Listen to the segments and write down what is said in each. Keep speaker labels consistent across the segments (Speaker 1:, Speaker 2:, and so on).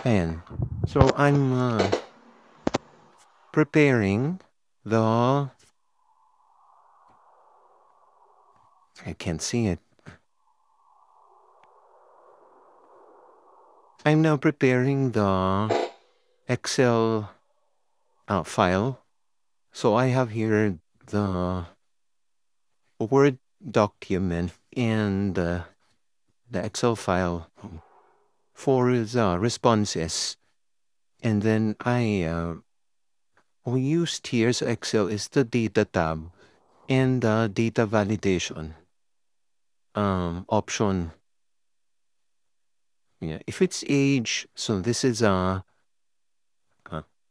Speaker 1: Ayan. So I'm preparing the... I can't see it. I'm now preparing the Excel file. So I have here the Word document and the Excel file for the responses. And then we used here's Excel is the data tab and the data validation option. Yeah, if it's age, so this is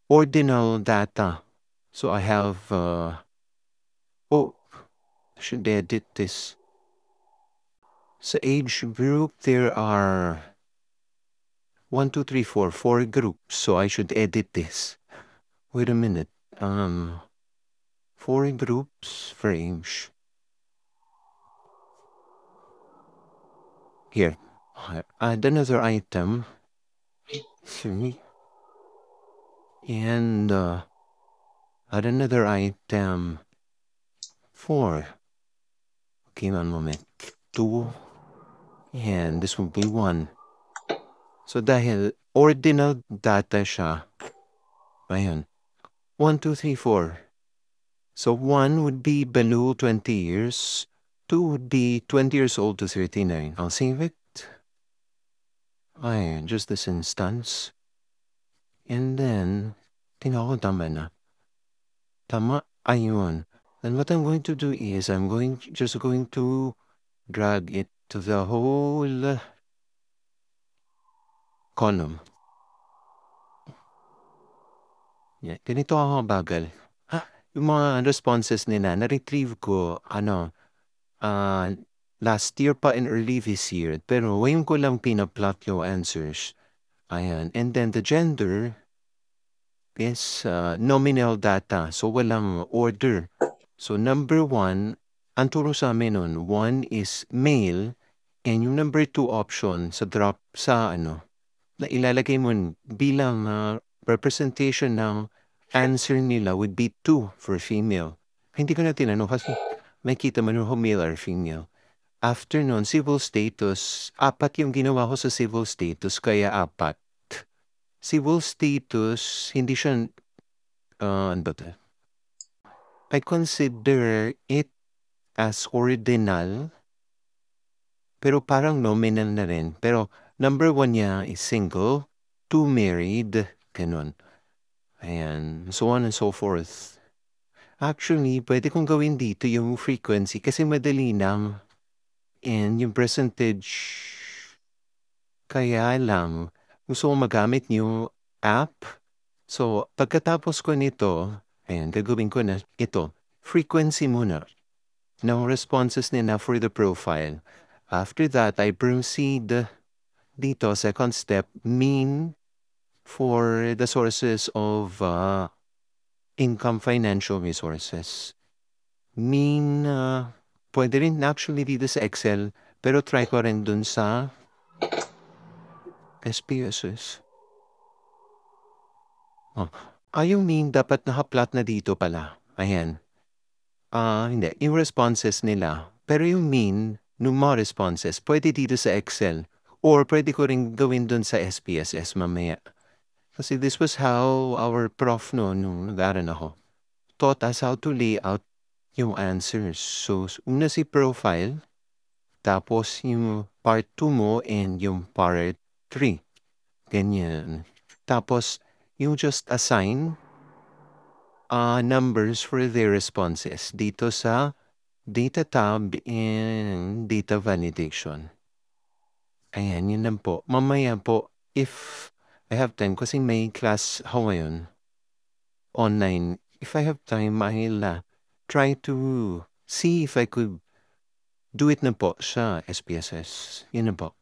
Speaker 1: ordinal data. So I have oh, should edit this. So age group, there are 1, 2, 3, 4, 4 groups. So I should edit this. Wait a minute. 4 groups for age. Here, add another item. See, and add another item. 4. Okay, one moment. 2. And this will be 1. So dahil ordinal data siya. Ayan. 1, 2, 3, 4. So 1 would be below 20 years. 2 would be 20 years old to 39. I'll save it. Ayan, just this instance. And then, tingnan ko tama na. Tama, ayun. Then what I'm going to do is I'm just going to drag it to the whole column. Yeah, ganito ako bagal. Yung mga responses nila, na-retrieve ko, last year pa and early this year. Pero ngayon ko lang pinaplot yung answers. Ayan. And then the gender is nominal data. So walang order. So number 1, ang turo sa amin nun, 1 is male, and yung number 2 option sa drop sa na ilalagay mo bilang representation ng answer nila would be 2 for female. Hindi ko na tinanong kasi may kita man yung male or female. After nun, civil status, 4 yung ginawa ko sa civil status, kaya 4. Civil status, hindi siya, ano ba ito? I consider it as ordinal, pero parang nominal na rin. Pero number 1 niya is single, 2 married, ganun. Ayan, so on and so forth. Actually, pwede kong gawin dito yung frequency kasi madali lang. And yung percentage, kaya lang, gusto ko magamit yung app. So, pagkatapos ko nito, ayan, gagawin ko na ito, frequency muna ng responses nila for the profile. After that, I proceed dito, second step, mean for the sources of income financial resources. Mean, pwede rin actually dito sa Excel, pero try ko rin dun sa SPSS. Yung mean dapat naka-plot na dito pala. Ayan. Hindi. Yung responses nila. Pero yung mean, nung mga responses, pwede dito sa Excel. Or pwede ko rin gawin dun sa SPSS mamaya. Kasi this was how our prof nung nag-aaral ako taught us how to lay out yung answers. So, una si profile, tapos yung part 2 mo and yung part 3. Ganyan. Tapos, yung just assign numbers for their responses dito sa data tab and data validation. Ayan, yun lang po. Mamaya po, if I have time, kasi may class ako ngayon, online. If I have time, I'll try to see if I could do it na po sa SPSS. Yun na po.